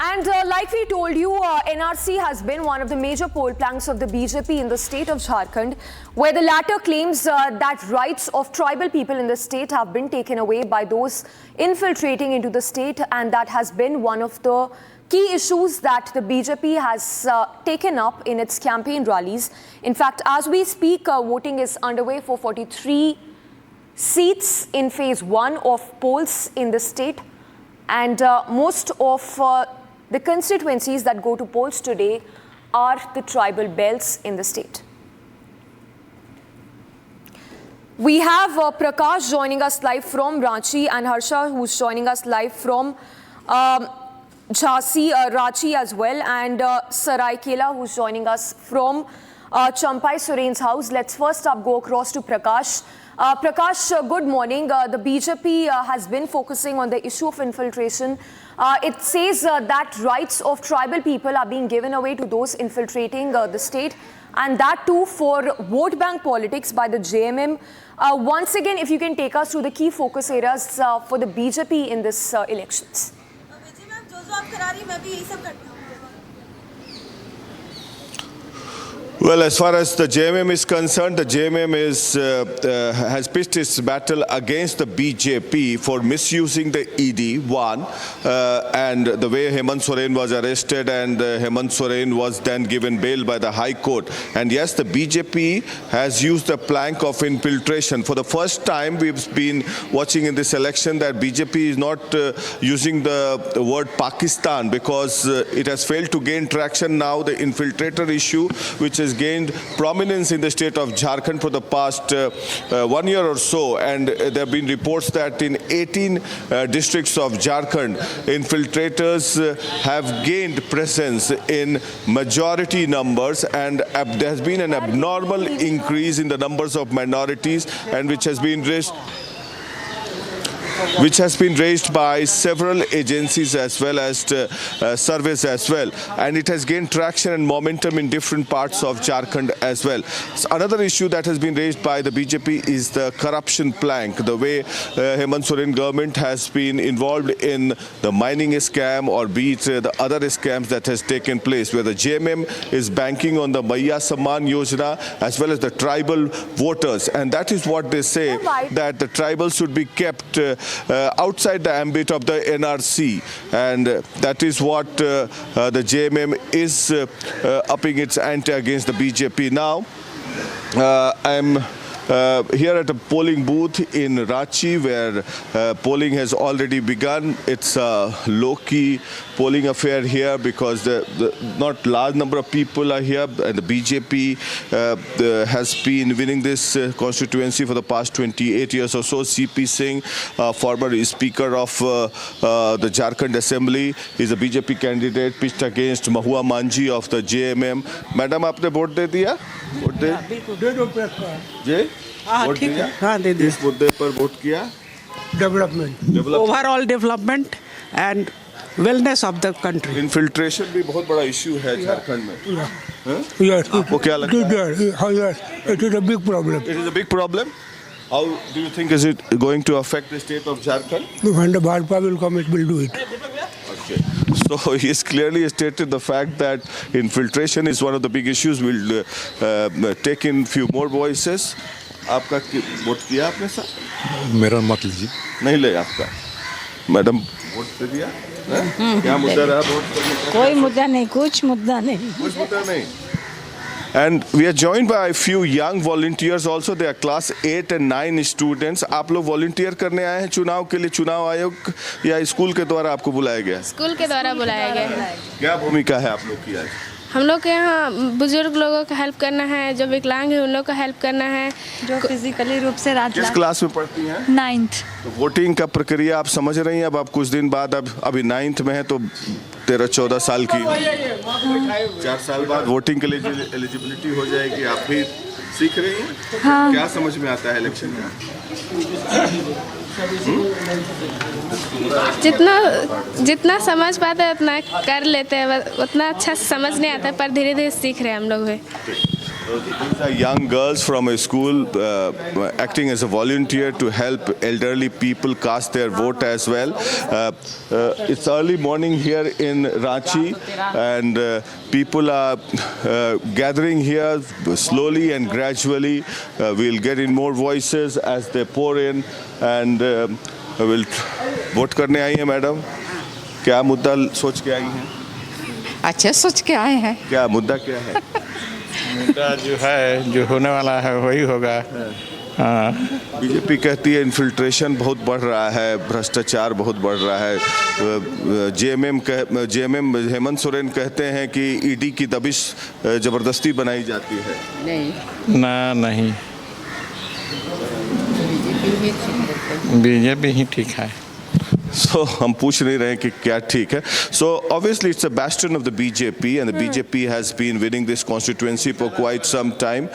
And like we told you, NRC has been one of the major poll planks of the BJP in the state of Jharkhand, where the latter claims that rights of tribal people in the state have been taken away by those infiltrating into the state, and that has been one of the key issues that the BJP has taken up in its campaign rallies. In fact, as we speak, voting is underway for 43 seats in phase 1 of polls in the state, and most of the constituencies that go to polls today are the tribal belts in the state. We have Prakash joining us live from Ranchi and Harsha who's joining us live from Jhansi, Ranchi as well, and Saraikela who's joining us from Champai Soren's house. Let's first up go across to Prakash. Prakash, good morning. The BJP has been focusing on the issue of infiltration. It says that rights of tribal people are being given away to those infiltrating the state, and that too for vote bank politics by the JMM. Once again, if you can take us through the key focus areas for the BJP in this elections. Well, as far as the JMM is concerned, the JMM has pitched its battle against the BJP for misusing the ED, and the way Hemant Soren was arrested, and Hemant Soren was then given bail by the High Court. And yes, the BJP has used the plank of infiltration. For the first time, we've been watching in this election that BJP is not using the word Pakistan, because it has failed to gain traction now. The infiltrator issue, which has gained prominence in the state of Jharkhand for the past 1 year or so, and there have been reports that in 18 districts of Jharkhand, infiltrators have gained presence in majority numbers, and there has been an abnormal increase in the numbers of minorities, and which has been raised by several agencies as well as surveys as well, and it has gained traction and momentum in different parts of Jharkhand as well. So another issue that has been raised by the BJP is the corruption plank, the way Hemant Soren government has been involved in the mining scam, or be it the other scams that has taken place, where the JMM is banking on the Maiya Samman Yojana as well as the tribal voters, and that is what they say, that the tribals should be kept outside the ambit of the NRC, and that is what the JMM is upping its ante against the BJP. Now, I'm here at a polling booth in Ranchi, where polling has already begun. It's a low-key polling affair here because not large number of people are here, and the BJP has been winning this constituency for the past 28 years or so. CP Singh, former speaker of the Jharkhand Assembly, is a BJP candidate, pitched against Mahua Manji of the JMM. Madam, आपने vote दे दिया? Vote दे? Vote दिया? हाँ दे दिया। इस मुद्दे पर vote किया? Development, overall development and wellness of the country. Infiltration भी बहुत बड़ा इशू है झारखंड में। आपको क्या लगता है? It is a big problem. It is a big problem. How do you think is it going to affect the state of Jharkhand? When the Bharpa will come, it will do it. Okay. So he has clearly stated the fact that infiltration is one of the big issues. We'll take in few more voices. आपका vote किया आपने sir? मेरा मत लीजिए। नहीं ले आपका। Madam vote दे दिया? क्या मुद्दा रहा वोट करने का? कोई मुद्दा नहीं, कुछ मुद्दा नहीं। कुछ मुद्दा नहीं। And we are joined by a few young volunteers also. They are class 8 and 9 students. आप लोग volunteer करने आए हैं चुनाव के लिए? चुनाव आयोग या स्कूल के द्वारा आपको बुलाया गया? स्कूल के द्वारा बुलाया गया। क्या भूमिका है आप लोग की आज? हम लोग के यहाँ बुजुर्ग लोगों का हेल्प करना है, जो विकलांग है उन लोग का हेल्प करना है, जो फिजिकली रूप से किस क्लास में पढ़ती हैं? 9th। तो वोटिंग का प्रक्रिया आप समझ रही हैं? अब आप कुछ दिन बाद अभी 9th में है, तो 13-14 साल की 4 साल बाद वोटिंग के लिए एलिजिबिलिटी हो जाएगी। आप भी सीख रही हैं? हाँ। क्या समझ में आता है इलेक्शन में? जितना समझ पाते हैं उतना कर लेते हैं, उतना अच्छा समझ नहीं आता, पर धीरे धीरे सीख रहे हैं हम लोग भी। These are young girls from a school acting as a volunteer to help elderly people cast their vote as well. It's early morning here in Ranchi, and people are gathering here slowly and gradually. We'll get in more voices as they pour in, and we'll vote करने आई हैं madam. क्या मुद्दा सोच के आई हैं? अच्छे सोच के आए हैं. क्या मुद्दा क्या है? मुद्दा जो है, जो होने वाला है वही होगा. हाँ. बीजेपी कहती है इन्फिल्ट्रेशन बहुत बढ़ रहा है, भ्रष्टाचार बहुत बढ़ रहा है. जेएमएम हेमंत सोरेन कहते हैं कि ईडी की दबिश जबरदस्ती बनाई जाती है. नहीं. बीजेपी ही ठीक है. So हम पूछ नहीं रहे कि क्या ठीक है. So obviously it's a bastion of the BJP, and the BJP has been winning this constituency for quite some time,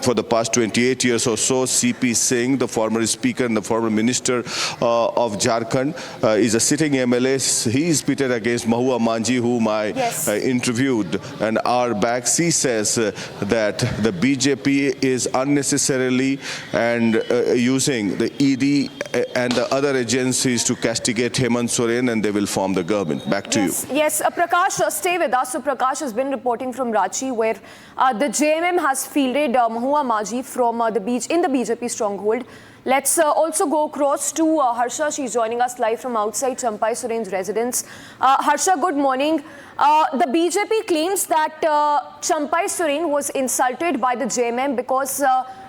for the past 28 years or so. CP Singh, the former speaker and the former minister of Jharkhand, is a sitting MLA. He is pitted against Mahua Manji, whom I interviewed an hour back. She says that the BJP is unnecessarily and using the ED and the other agencies to castigate Hemant Soren, and they will form the government. Back to you. Yes, Prakash, stay with us. So Prakash has been reporting from Ranchi, where the JMM has fielded Mahua Manji from the BJP stronghold. Let's also go across to Harsha. She's joining us live from outside Champai Soren's residence. Harsha, good morning. The BJP claims that Champai Soren was insulted by the JMM because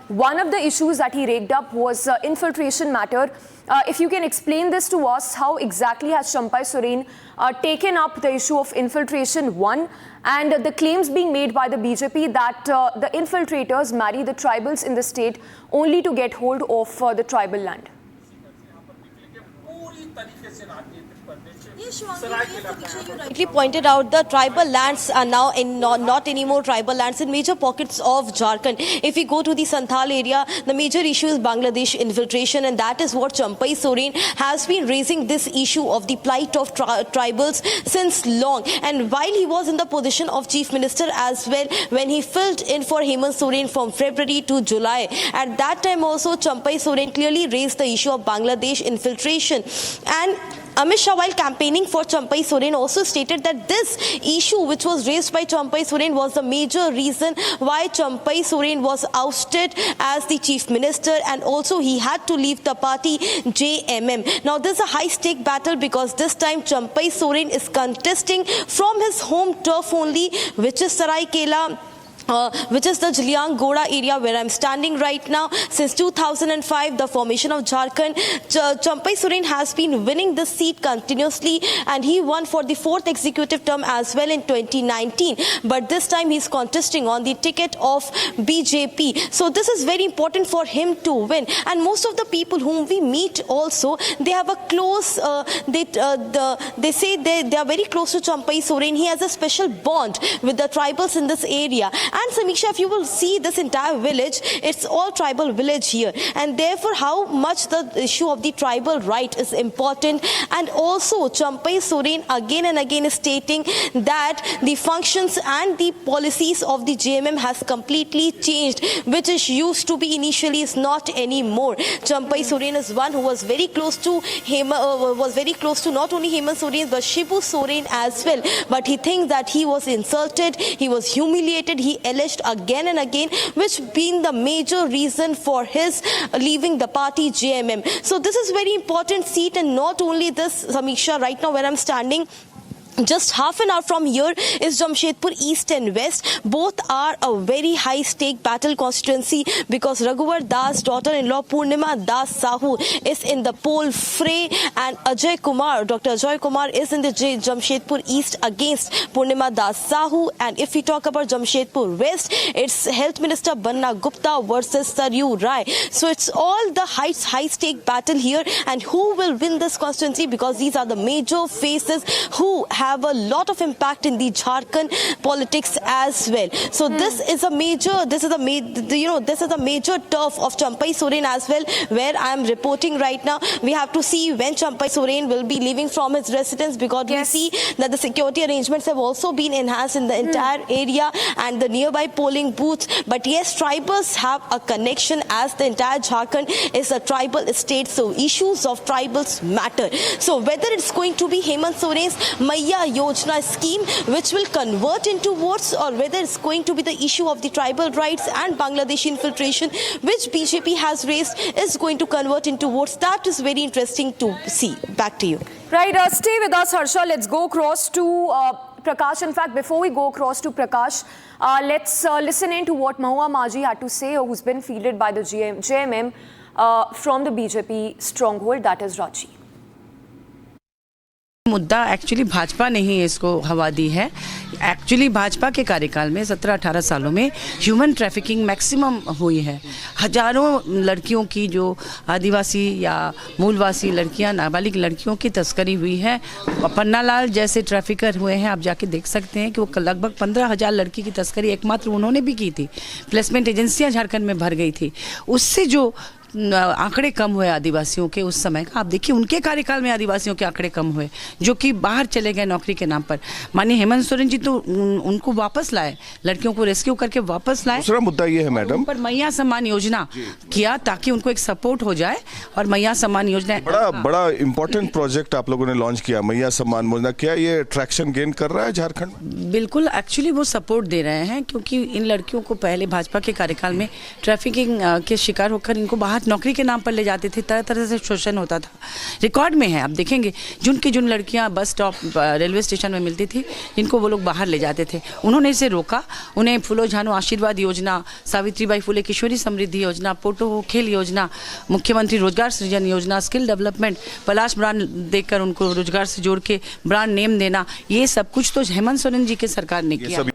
one of the issues that he raked up was infiltration matter. If you can explain this to us, how exactly has Champai Soren taken up the issue of infiltration, one, and the claims being made by the BJP that the infiltrators marry the tribals in the state only to get hold of the tribal land? You rightly pointed out, the tribal lands are now not anymore tribal lands in major pockets of Jharkhand. If we go to the Santhal area, the major issue is Bangladesh infiltration, and that is what Champai Soren has been raising this issue of the plight of tribals since long. And while he was in the position of Chief Minister as well, when he filled in for Hemant Soren from February to July, at that time also Champai Soren clearly raised the issue of Bangladesh infiltration. And Amit Shah, while campaigning for Champai Soren, also stated that this issue which was raised by Champai Soren was the major reason why Champai Soren was ousted as the chief minister, and also he had to leave the party JMM. Now this is a high-stake battle because this time Champai Soren is contesting from his home turf only, which is Saraikela, which is the Jiliang Goda area where I'm standing right now. Since 2005, the formation of Jharkhand, Champai Soren has been winning this seat continuously, and he won for the 4th executive term as well in 2019. But this time he's contesting on the ticket of BJP. So this is very important for him to win. And most of the people whom we meet also, they have a close, they say they are very close to Champai Soren. He has a special bond with the tribals in this area. And Samiksha, if you will see this entire village, it's all tribal village here. And therefore, how much the issue of the tribal right is important. And also, Champai Soren again and again is stating that the functions and the policies of the JMM has completely changed, which is used to be initially is not anymore. Champai Soren is one who was very close to not only Hemant Soren but Shibu Soren as well. But he thinks that he was insulted, he was humiliated, he alleged again and again, which been the major reason for his leaving the party JMM. So this is very important seat, and not only this, Samiksha, right now where I'm standing, just half an hour from here is Jamshedpur East and West. Both are a very high-stake battle constituency because Raghuvar Das' daughter-in-law Purnima Das Sahu is in the poll fray, and Ajay Kumar, Dr. Ajay Kumar, is in the Jamshedpur East against Purnima Das Sahu. And if we talk about Jamshedpur West, it's Health Minister Banna Gupta versus Saryu Rai. So it's all the high-stake battle here, and who will win this constituency, because these are the major faces who have a lot of impact in the Jharkhand politics as well. So this is a major turf of Champai Soren as well, where I am reporting right now. We have to see when Champai Soren will be leaving from his residence, because we see that the security arrangements have also been enhanced in the entire area and the nearby polling booths. But yes, tribals have a connection, as the entire Jharkhand is a tribal state, so issues of tribals matter. So whether it's going to be Hemant Soren's Maiya Yojana scheme, which will convert into votes, or whether it's going to be the issue of the tribal rights and Bangladeshi infiltration, which BJP has raised, is going to convert into votes, that is very interesting to see. Back to you. Right, stay with us, Harsha. Let's go across to Prakash. In fact, before we go across to Prakash, let's listen in to what Mahua Maji had to say, who's been fielded by the JMM from the BJP stronghold, that is Ranchi. मुद्दा actually Bhajpa ने ही इसको हवा दी है। Actually Bhajpa के कार्यकाल में 17-18 सालों में ह्यूमन ट्रैफिकिंग मैक्सिमम हुई है। हजारों लड़कियों की, जो आदिवासी या मूलवासी लड़कियां, नाबालिग लड़कियों की तस्करी हुई है। पन्नालाल जैसे ट्रैफिकर हुए हैं, आप जाके देख सकते हैं कि वो लगभग 15,000 लड़की की तस्करी एकमात्र उन्होंने भी की थी। प्लेसमेंट एजेंसियां झारखंड में भर गई थी। उससे जो आंकड़े कम हुए आदिवासियों के उस समय का, आप देखिए उनके कार्यकाल में आदिवासियों के आंकड़े कम हुए, जो कि बाहर चले गए नौकरी के नाम पर। माननीय हेमंत सोरेन जी तो उनको वापस लाए, लड़कियों को रेस्क्यू करके वापस लाए। दूसरा मुद्दा ये है मैडम, पर मैया सम्मान योजना किया ताकि उनको एक सपोर्ट हो जाए, और मैया सम्मान योजना बड़ा इंपॉर्टेंट प्रोजेक्ट आप लोगों ने लॉन्च किया, मैया सम्मान योजना। क्या ये ट्रैक्शन गेन कर रहा है झारखंड? बिल्कुल, एक्चुअली वो सपोर्ट दे रहे हैं, क्योंकि इन लड़कियों को पहले भाजपा के कार्यकाल में ट्रैफिकिंग के शिकार होकर इनको बाहर नौकरी के नाम पर ले जाते थे, तरह तरह से शोषण होता था। रिकॉर्ड में है, आप देखेंगे जिन लड़कियां बस स्टॉप रेलवे स्टेशन में मिलती थी, जिनको वो लोग बाहर ले जाते थे, उन्होंने इसे रोका। उन्हें फूलो झानो आशीर्वाद योजना, सावित्रीबाई फुले किशोरी समृद्धि योजना, पोटो खेल योजना, मुख्यमंत्री रोजगार सृजन योजना, स्किल डेवलपमेंट, पलाश ब्रांड देकर उनको रोजगार से जोड़ के ब्रांड नेम देना, ये सब कुछ तो हेमंत सोरेन जी के सरकार ने किया।